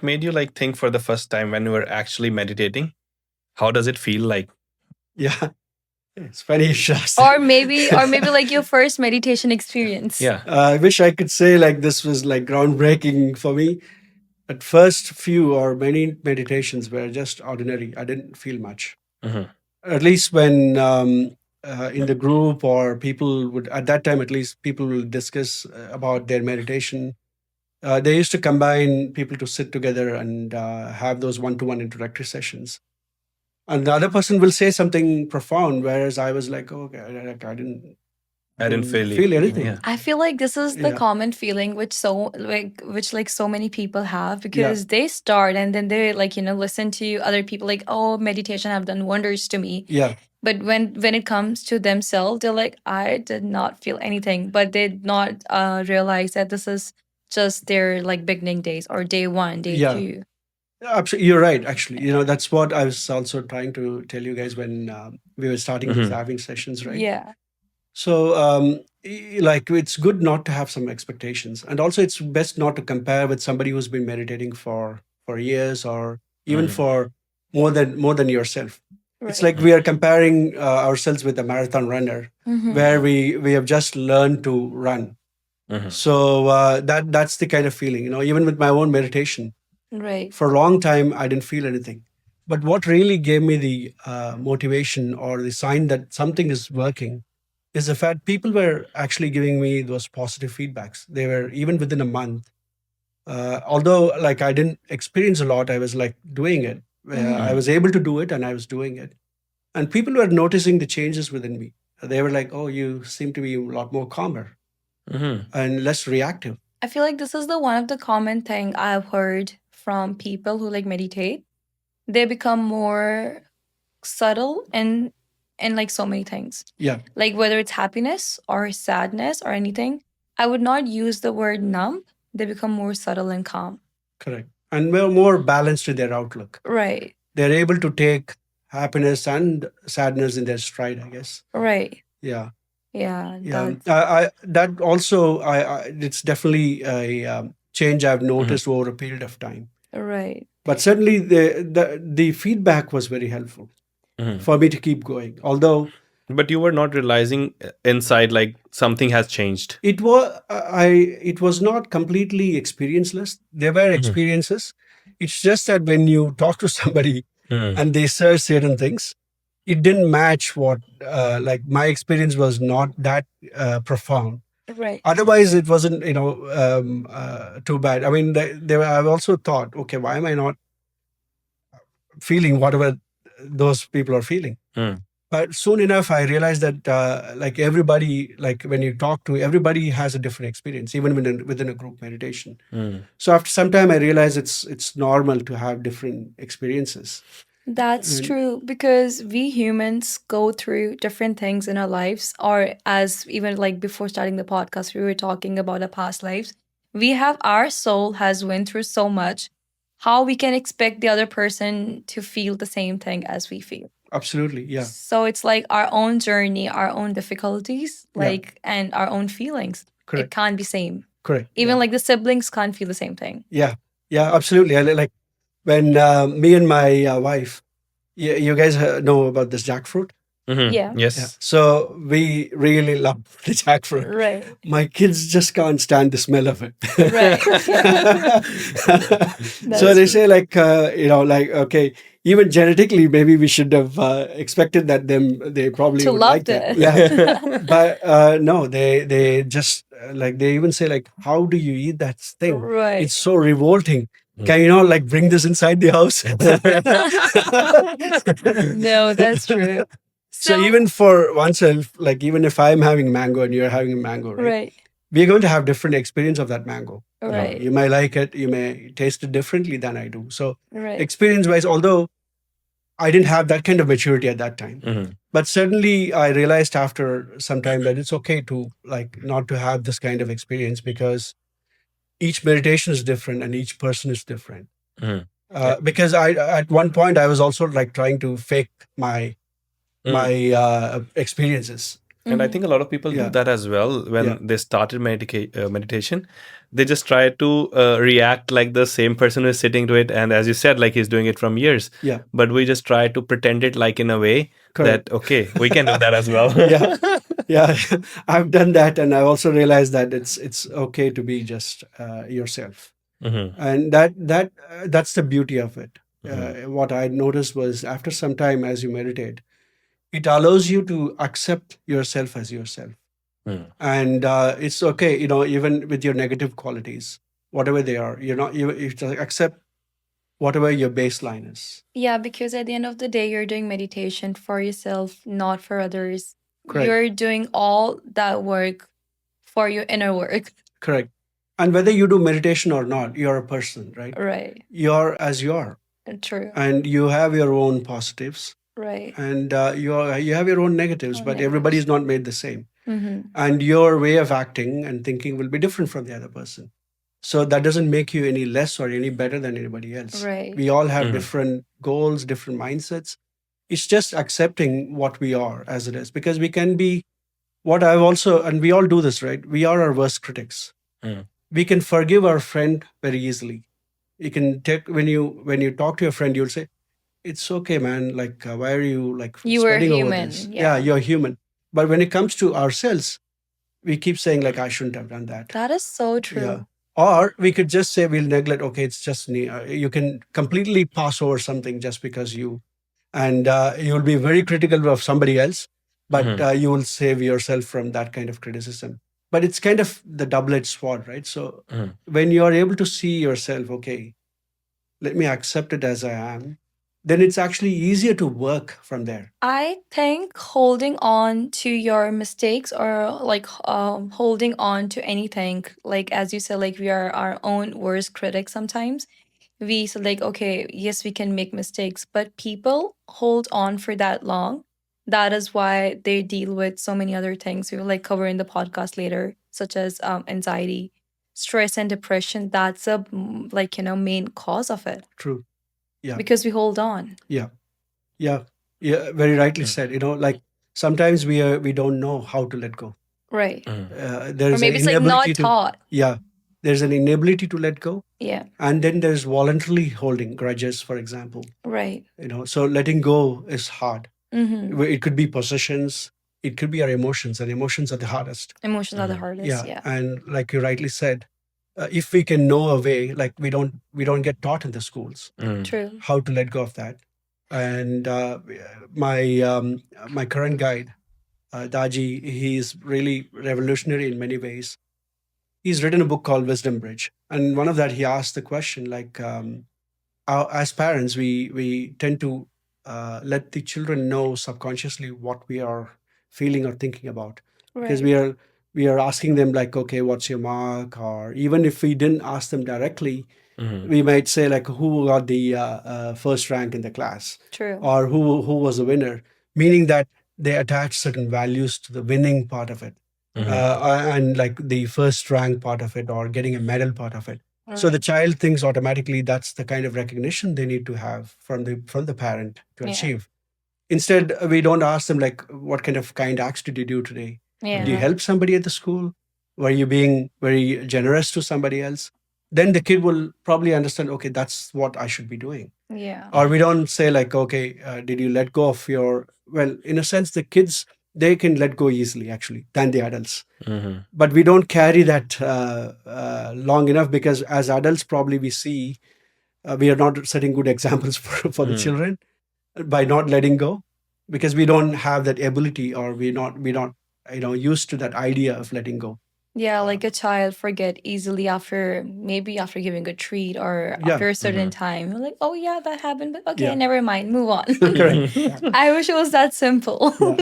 made you like think for the first time when you were actually meditating? How does it feel like? Yeah, it's funny you should ask Or maybe like your first meditation experience. Yeah. I wish I could say like this was like groundbreaking for me. At first, few or many meditations were just ordinary. I didn't feel much. Mhm. At least when in the group or people would, at that time at least, people will discuss about their meditation. They used to combine people to sit together and have those one-to-one introductory sessions. And the other person will say something profound, whereas I was like, oh, okay, I I didn't didn't feel feel it. anything. Yeah. I feel like this is the Yeah. common feeling which so many people have, Yeah. because they start and then they listen to other people like, oh, meditation have done wonders to me. Yeah. But when it comes to themselves, they're like, I did not feel anything. But they did not realize that this is just their like beginning days or day one, day Yeah. two. Absolutely, you're right. Actually, that's what I was also trying to tell you guys when we were starting these Mhm. having sessions, right? Yeah. So, like, it's good not to have some expectations, and also it's best not to compare with somebody who's been meditating for years or even Mhm. for more than yourself. It's Right. like we are comparing ourselves with a marathon runner, Mhm. where we have just learned to run. Mhm. So that's the kind of feeling, even with my own meditation. Right. For a long time, I didn't feel anything. But what really gave me the motivation or the sign that something is working is the fact people were actually giving me those positive feedbacks. They were even within a month. Although, like, I didn't experience a lot, I was like doing it. I was able to do it and I was doing it. And people were noticing the changes within me. They were like, oh, you seem to be a lot more calmer Mhm. and less reactive. I feel like this is the one of the common thing I've heard from people who like meditate. They become more subtle in like so many things. Yeah, Like whether it's happiness or sadness or anything. I would not use the word numb. They become more subtle and calm. correct. And more balanced in their outlook. Right. They're able to take happiness and sadness in their stride, I guess. Right. Yeah. Yeah. Yeah. That's That also, it's definitely a change I've noticed over a period of time. right. But certainly the feedback was very helpful Mhm. for me to keep going. Although But you were not realizing inside like something has changed. it was not completely experienceless. There were experiences. It's just that when you talk to somebody Mhm. and they say certain things, it didn't match what like my experience was not that profound. Right. Otherwise, it wasn't too bad. I mean, I've also thought, okay, why am I not feeling whatever those people are feeling? Mm. But soon enough, I realized that like everybody, like when you talk to everybody, has a different experience, even within a group meditation. Mm. So after some time, I realized it's normal to have different experiences. That's And- true, because we humans go through different things in our lives, or as even like before starting the podcast, we were talking about our past lives. We have our soul has went through so much. How we can expect the other person to feel the same thing as we feel? Absolutely, yeah, So it's like our own journey, our own difficulties, Yeah. like and our own feelings. It correct, can't be same. correct. Even yeah. like the siblings can't feel the same thing. Yeah, yeah, absolutely. Like when me and my wife, you guys know about this jackfruit. Mhm. Yeah. Yeah. Yes. So we really love the jackfruit. Right. My kids just can't stand the smell of it. Right. So they say like like okay, even genetically maybe we should have expected that they probably To would love like that. it. Yeah. But no, they just like they even say like, how do you eat that thing? Right. It's so revolting. Can you like bring this inside the house? No, that's true. So even for oneself, like even if I'm having mango and you're having a mango, right? Right. We're going to have different experience of that mango. Right. You may like it, you may taste it differently than I do. So Right. experience wise, although I didn't have that kind of maturity at that time, Mhm. but certainly I realized after some time that it's okay to like not to have this kind of experience, because each meditation is different and each person is different. Mhm. Because I at one point I was also like trying to fake my Mm. experiences. And I Mhm. think a lot of people do Yeah. that as well. When Yeah. they started meditation, they just try to react like the same person who is sitting to it. And as you said, like he's doing it from years. Yeah. But we just try to pretend it like in a way Correct. that, okay, we can do that as well. Yeah. Yeah. I've done that, and I also realized that it's okay to be just yourself, Mhm, and that's the beauty of it. mhm, What I noticed was after some time, as you meditate, it allows you to accept yourself as yourself, mhm, and it's okay, even with your negative qualities, whatever they are. You just accept whatever your baseline is. Yeah, because at the end of the day, you're doing meditation for yourself, not for others. Correct. You're doing all that work for your inner work. Correct. And whether you do meditation or not, you're a person, right? Right. You're as you are, True. and you have your own positives, Right. and you have your own negatives, Own but negatives. everybody's not made the same, Mm-hmm. and your way of acting and thinking will be different from the other person. So that doesn't make you any less or any better than anybody else. Right. We all have mhm, different goals, different mindsets. It's just accepting what we are as it is, because we can be what I've also, and we all do this, right? We are our worst critics. mhm, We can forgive our friend very easily. You can take, when you talk to your friend, you'll say, it's okay, man, like why are you like You were sweating over human. this? Yeah. You're human. But when it comes to ourselves, we keep saying like, I shouldn't have done that. That is so true. Yeah. Or we could just say we'll neglect, okay, it's just me. You can completely pass over something just because and you'll be very critical of somebody else, but mhm, you will save yourself from that kind of criticism. But it's kind of the double-edged sword, right? So mhm. when you're able to see yourself, okay, let me accept it as I am, then it's actually easier to work from there. I think holding on to your mistakes or like holding on to anything, like as you said, like we are our own worst critics sometimes. We said like, okay, yes, we can make mistakes, but people hold on for that long. That is why they deal with so many other things we will like cover in the podcast later, such as anxiety, stress, and depression. That's a like main cause of it True. Yeah. because we hold on. Yeah. Yeah. Yeah. Very rightly Mm, said. Like sometimes we don't know how to let go. Right. mhm, There Or is an maybe it's like inability not to, taught. yeah, there's an inability to let go. Yeah. And then there's voluntarily holding grudges, for example. Right. So letting go is hard. Mm-hmm. It could be possessions, it could be our emotions, and emotions are the hardest. Emotions are the mhm, hardest. Yeah. Yeah. And like you rightly said, if we can know a way, like we don't get taught in the schools mhm, True. how to let go of that. And my current guide, Daji, he's really revolutionary in many ways. He's written a book called Wisdom Bridge, and one of that he asked the question like, as parents, we tend to let the children know subconsciously what we are feeling or thinking about, because Right. we are asking them like, okay, what's your mark? Or even if we didn't ask them directly, mhm, we might say like, who got the first rank in the class, True. or who was the winner, meaning that they attach certain values to the winning part of it, mhm, and like the first rank part of it or getting a medal part of it. So the Right. child thinks automatically that's the kind of recognition they need to have from the parent to Yeah. achieve. Instead, we don't ask them like, what kind of kind acts did you do today? Yeah. Did you help somebody at the school? Were you being very generous to somebody else? Then the kid will probably understand, okay, that's what I should be doing. Yeah. Or we don't say like, okay, did you let go of your, well, in a sense, the kids, they can let go easily actually than the adults. mhm, But we don't carry that long enough, because as adults, probably we see we are not setting good examples for the mhm. children by not letting go, because we don't have that ability, or we're not used to that idea of letting go. Yeah, like a child forget easily after maybe after giving a treat or Yeah. after a certain Mhm. time. You're like, oh yeah, that happened, but okay, Yeah. Mhm. Never mind, move on. Correct. Yeah. I wish it was that simple. Yeah.